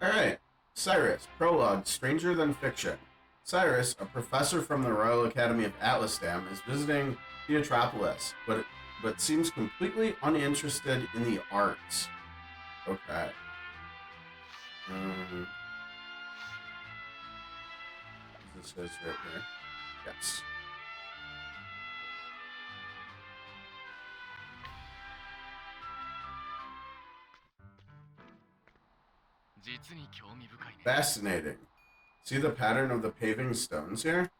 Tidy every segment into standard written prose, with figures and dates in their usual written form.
Alright, Cyrus, Prologue, Stranger Than Fiction. Cyrus, a professor from the Royal Academy of Atlasdam, is visiting Theotropolis, but seems completely uninterested in the arts. Okay. This is right here. Yes. Fascinating. See the pattern of the paving stones here?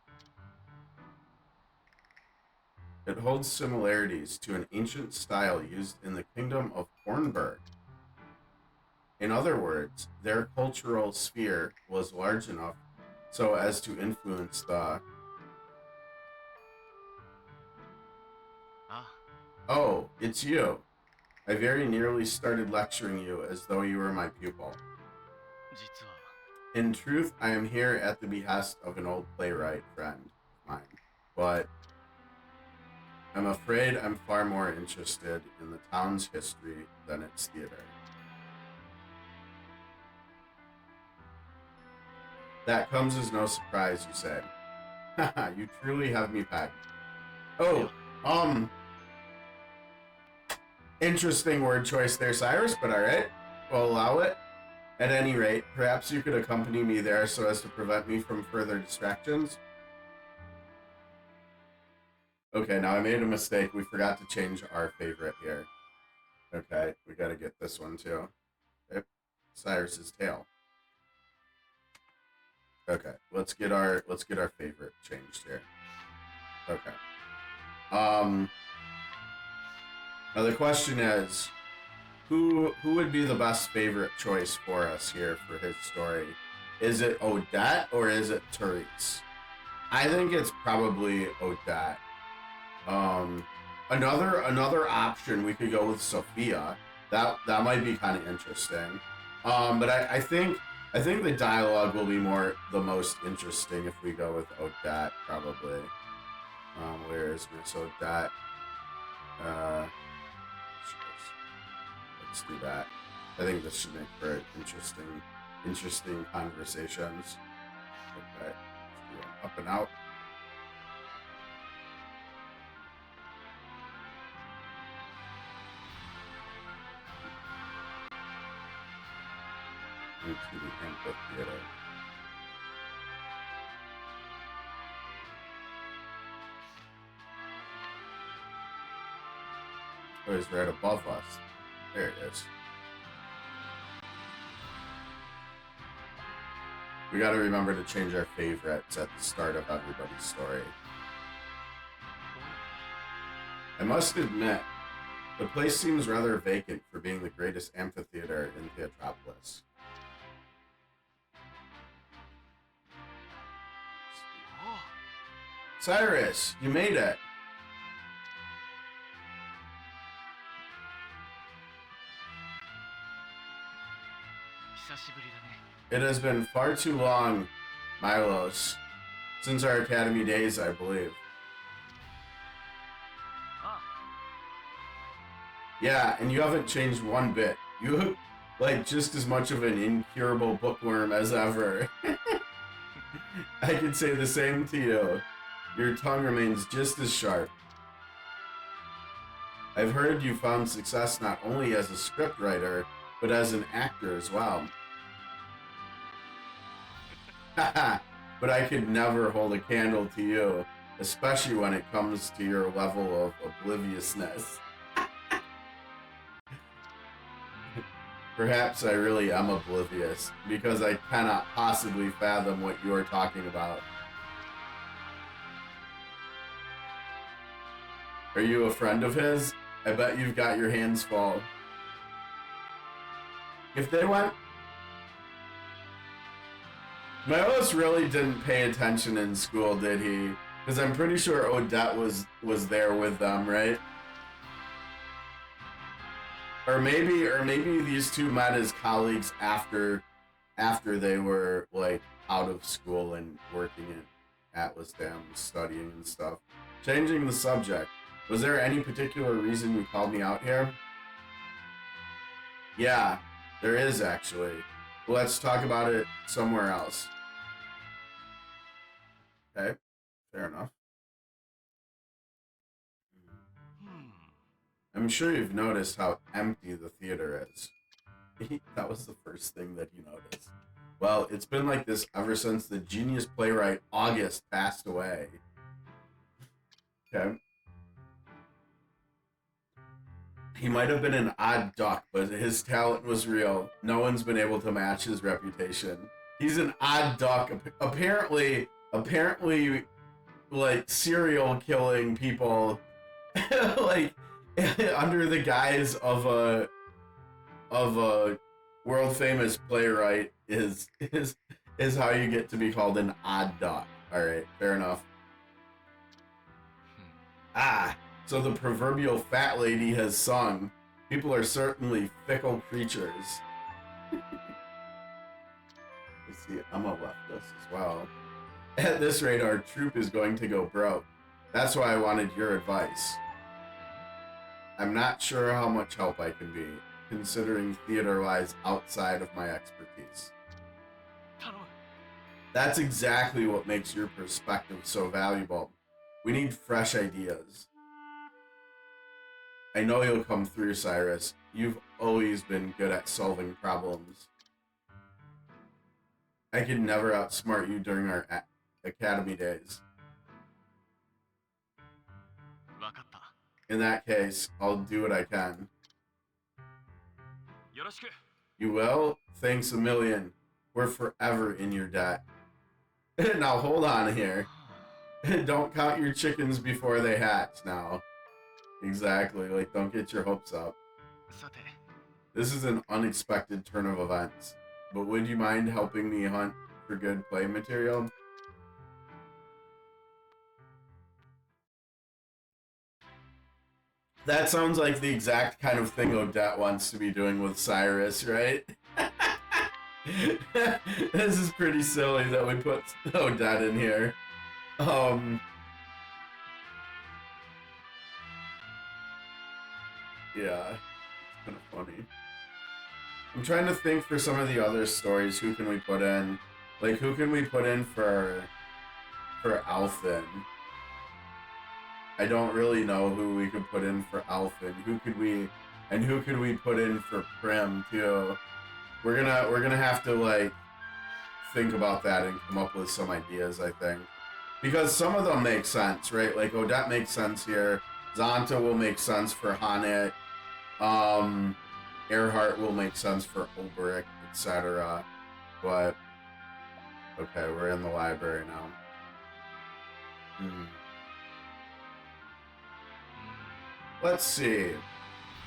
It holds similarities to an ancient style used in the kingdom of Hornburg. In other words, their cultural sphere was large enough so as to influence the... Oh, it's you. I very nearly started lecturing you as though you were my pupil. In truth, I am here at the behest of an old playwright friend of mine, but I'm afraid I'm far more interested in the town's history than its theater. That comes as no surprise, you say. Haha, you truly have me pegged. Oh, interesting word choice there, Cyrus, but alright, we'll allow it. At any rate, perhaps you could accompany me there so as to prevent me from further distractions. Okay, now I made a mistake. We forgot to change our favorite here. Okay, we gotta get this one too. Okay. Cyrus's tail. Okay, let's get our favorite changed here. Okay. Now the question is, who would be the best favorite choice for us here for his story? Is it Odette or is it Therese? I think it's probably Odette. Another option, we could go with Sophia. That might be kind of interesting. But I think the dialogue will be the most interesting if we go with Odette, probably. Where is Miss Odette? Let's do that. I think this should make for interesting conversations. Okay, let's do an up and out. Into the amphitheater. Oh, he's right above us. There it is. We gotta remember to change our favorites at the start of everybody's story. I must admit, the place seems rather vacant for being the greatest amphitheater in Theotropolis. Cyrus, you made it! It has been far too long, Milos, since our academy days, I believe. Yeah, and you haven't changed one bit. You look like just as much of an incurable bookworm as ever. I can say the same to you. Your tongue remains just as sharp. I've heard you found success not only as a scriptwriter, but as an actor as well. Haha, but I could never hold a candle to you, especially when it comes to your level of obliviousness. Perhaps I really am oblivious, because I cannot possibly fathom what you are talking about. Are you a friend of his? I bet you've got your hands full. If they went... Milos really didn't pay attention in school, did he? Because I'm pretty sure Odette was there with them, right? Or maybe these two met as colleagues after they were like out of school and working at Atlasdam, studying and stuff. Changing the subject. Was there any particular reason you called me out here? Yeah, there is actually. Let's talk about it somewhere else. Okay, fair enough. I'm sure you've noticed how empty the theater is. That was the first thing that you noticed. Well, it's been like this ever since the genius playwright August passed away. Okay. He might have been an odd duck, but his talent was real. No one's been able to match his reputation. He's an odd duck. Apparently, like serial killing people, like under the guise of a world famous playwright is how you get to be called an odd duck. All right, fair enough. Ah, so the proverbial fat lady has sung. People are certainly fickle creatures. Let's see, I'm a leftist as well. At this rate, our troop is going to go broke. That's why I wanted your advice. I'm not sure how much help I can be, considering theater lies outside of my expertise. That's exactly what makes your perspective so valuable. We need fresh ideas. I know you'll come through, Cyrus. You've always been good at solving problems. I could never outsmart you during our academy days. In that case, I'll do what I can. You will? Thanks a million. We're forever in your debt. Now hold on here. Don't count your chickens before they hatch now. Exactly, like don't get your hopes up. This is an unexpected turn of events, but would you mind helping me hunt for good play material? That sounds like the exact kind of thing Odette wants to be doing with Cyrus, right? This is pretty silly that we put Odette in here. Yeah, it's kind of funny. I'm trying to think for some of the other stories. Who can we put in? Like, who can we put in for Alfin? I don't really know who we could put in for Alfin. Who could we put in for Prim too? We're gonna have to like think about that and come up with some ideas, I think. Because some of them make sense, right? Like Odette makes sense here. Zonta will make sense for Hanet. Earhart will make sense for Ulbrich, etc. But okay, we're in the library now. Let's see.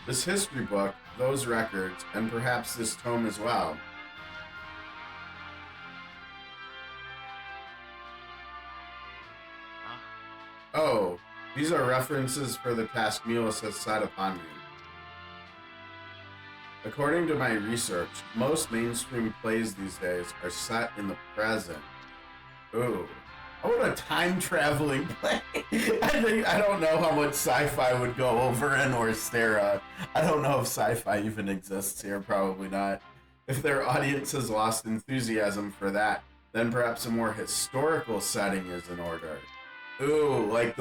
This history book, those records, and perhaps this tome as well. Oh, these are references for the task Milos has set upon me. According to my research, most mainstream plays these days are set in the present. Ooh. I want a time-traveling play. I don't know how much sci-fi would go over in Orstera. I don't know if sci-fi even exists here. Probably not. If their audience has lost enthusiasm for that, then perhaps a more historical setting is in order. Ooh, like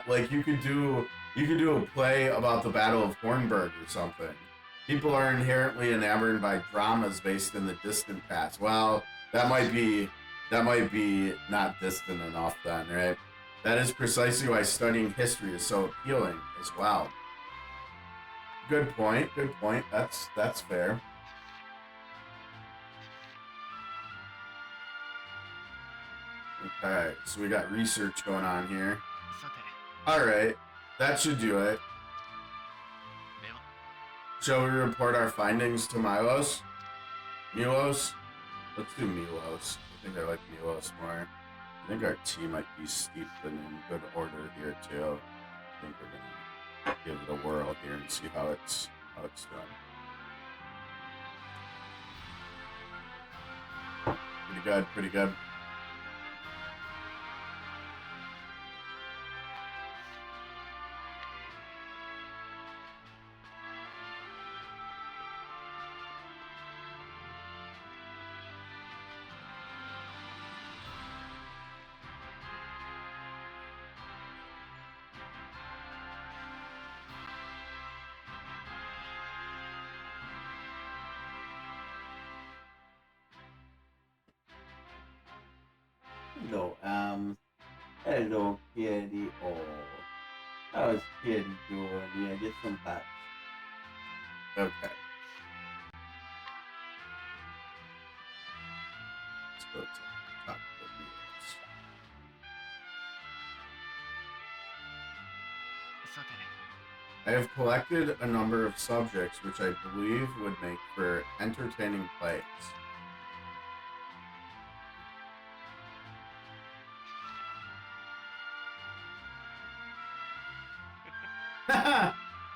like you could do a play about the Battle of Hornburg or something. People are inherently enamored by dramas based in the distant past. Well, that might be not distant enough then, right? That is precisely why studying history is so appealing as well. Good point. That's fair. Okay, so we got research going on here. Alright, that should do it. Shall we report our findings to Milos? Milos? Let's do Milos. I think I like Milos more. I think our tea might be steeped in good order here too. I think we're gonna give it a whirl here and see how it's done. Pretty good. No, hello, Kitty. Oh, how's Kitty doing? Yeah, get some pets. Okay. Let's go to talk to the wheels. I have collected a number of subjects which I believe would make for entertaining plays.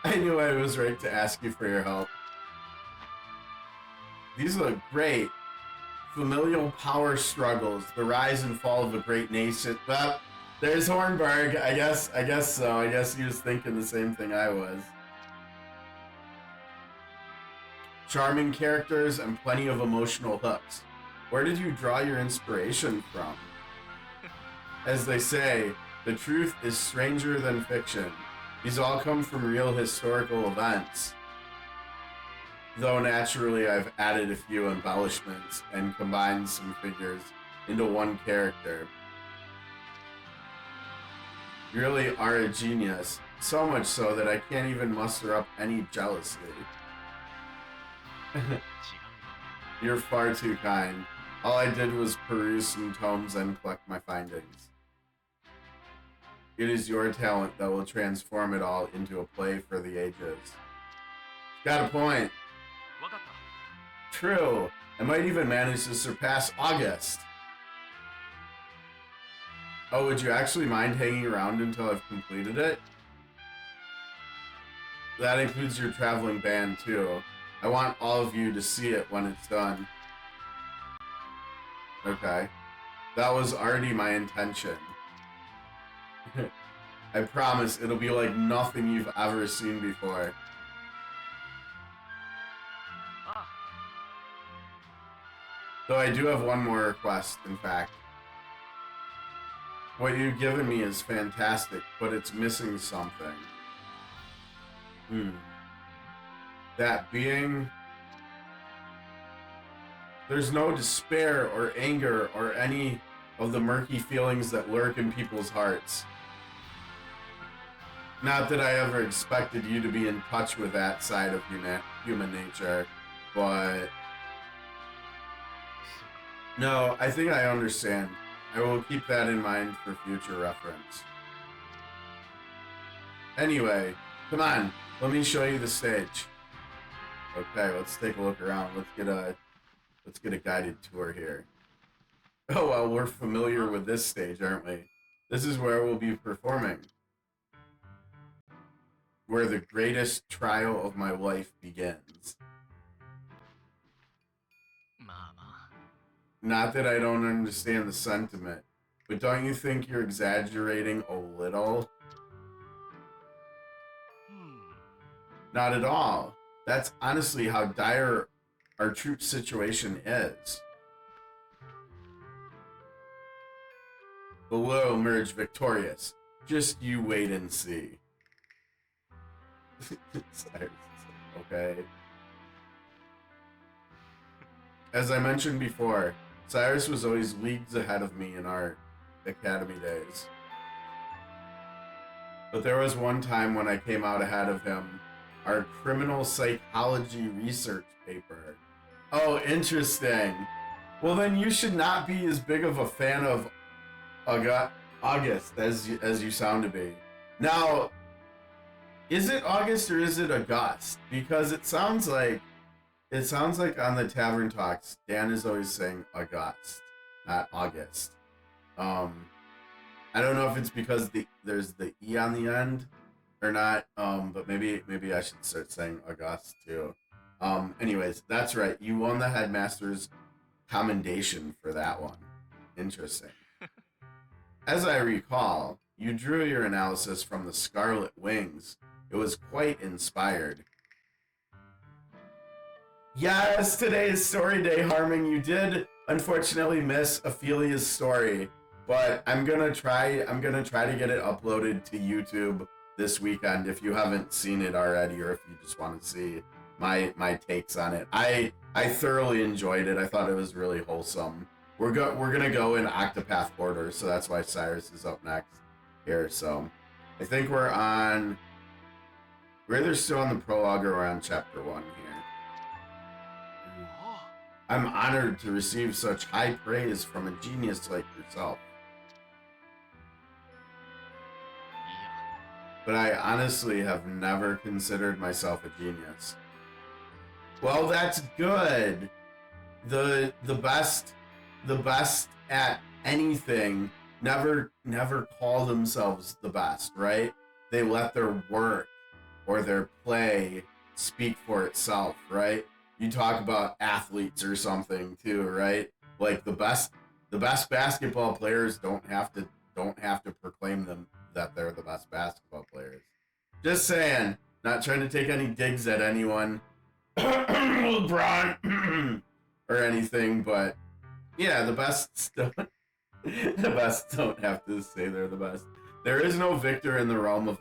I knew I was right to ask you for your help. These look great. Familial power struggles, the rise and fall of a great nation. Well, there's Hornberg. I guess so. I guess he was thinking the same thing I was. Charming characters and plenty of emotional hooks. Where did you draw your inspiration from? As they say, the truth is stranger than fiction. These all come from real historical events. Though naturally I've added a few embellishments and combined some figures into one character. You really are a genius, so much so that I can't even muster up any jealousy. You're far too kind. All I did was peruse some tomes and collect my findings. It is your talent that will transform it all into a play for the ages. Got a point. True. I might even manage to surpass August. Oh, would you actually mind hanging around until I've completed it? That includes your traveling band, too. I want all of you to see it when it's done. Okay. That was already my intention. I promise it'll be like nothing you've ever seen before. Though I do have one more request, in fact. What you've given me is fantastic, but it's missing something. That being... There's no despair or anger or any of the murky feelings that lurk in people's hearts. Not that I ever expected you to be in touch with that side of human nature, but... No, I think I understand. I will keep that in mind for future reference. Anyway, come on, let me show you the stage. Okay, let's take a look around. Let's get a guided tour here. Oh well, we're familiar with this stage, aren't we? This is where we'll be performing. Where the greatest trial of my life begins. Not that I don't understand the sentiment, but don't you think you're exaggerating a little? Not at all. That's honestly how dire our troop's situation is. But we'll emerge victorious. Just you wait and see. Cyrus, okay. As I mentioned before, Cyrus was always leagues ahead of me in our academy days. But there was one time when I came out ahead of him, our criminal psychology research paper. Oh, interesting. Well, then you should not be as big of a fan of August as you sound to be. Now, is it August or is it August? Because it sounds like on the Tavern Talks, Dan is always saying August, not August. I don't know if it's because there's the E on the end or not, but maybe I should start saying August too. Anyways, that's right. You won the headmaster's commendation for that one. Interesting. As I recall, you drew your analysis from the Scarlet Wings. It was quite inspired. Yes, today is story day, Harming. You did unfortunately miss Ophelia's story, but I'm gonna try to get it uploaded to YouTube this weekend if you haven't seen it already, or if you just want to see my takes on it. I thoroughly enjoyed it. I thought it was really wholesome. we're gonna go in Octopath order, so that's why Cyrus is up next here. So I think we're either still on the prologue or we're on chapter 1 here. I'm honored to receive such high praise from a genius like yourself. But I honestly have never considered myself a genius. Well, that's good. The best at anything never call themselves the best, right? They let their work or their play speak for itself, right? You talk about athletes or something too, right? Like the best basketball players don't have to proclaim them that they're the best basketball players. Just saying, not trying to take any digs at anyone, LeBron, or anything, but yeah, the best don't have to say they're the best. There is no victor in the realm of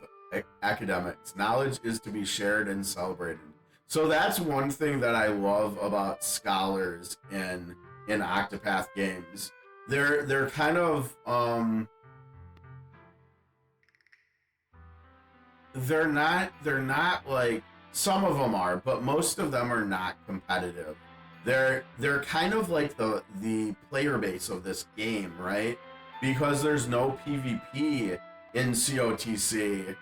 academics. Knowledge is to be shared and celebrated. So that's one thing that I love about scholars in Octopath games. They're kind of they're not like, some of them are, but most of them are not competitive. They're kind of like the player base of this game, right? Because there's no PvP in COTC.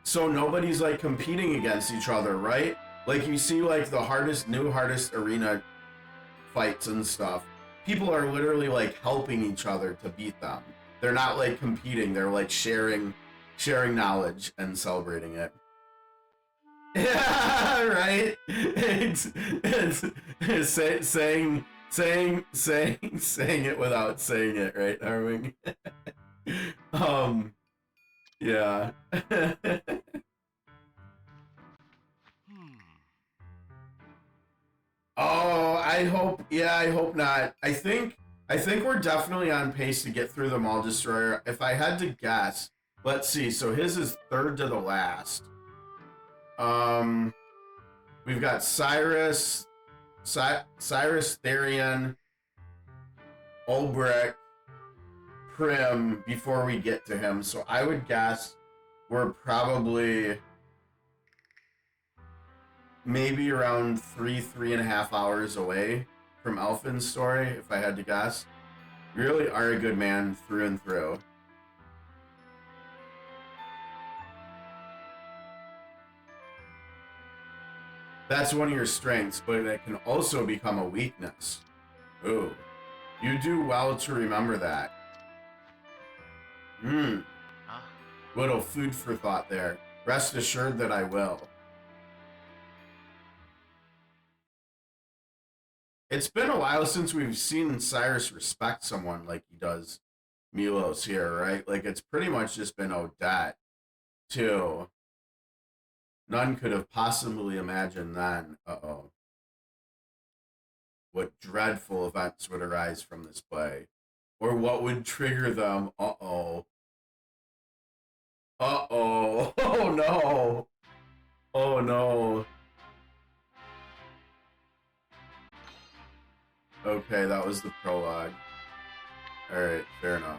So nobody's like competing against each other, right? Like you see like the hardest arena fights and stuff. People are literally like helping each other to beat them. They're not like competing, they're like sharing knowledge and celebrating it. Yeah, right. It's saying it without saying it, right, Arwing? Yeah. Oh, I hope not. I think we're definitely on pace to get through the Mall Destroyer. If I had to guess, let's see. So his is third to the last. We've got Cyrus, Therian, Ulbrich, Prim before we get to him. So I would guess we're probably maybe around 3.5 hours away from Elfin's story, if I had to guess. You really are a good man through and through. That's one of your strengths, but it can also become a weakness. Ooh. You do well to remember that. Little food for thought there. Rest assured that I will. It's been a while since we've seen Cyrus respect someone like he does Milos here, right? Like, it's pretty much just been Odette, too. None could have possibly imagined then. Uh-oh. What dreadful events would arise from this play. Or what would trigger them. Uh-oh. Uh-oh. Oh, no. Oh, no. Okay, that was the prologue. Alright, fair enough.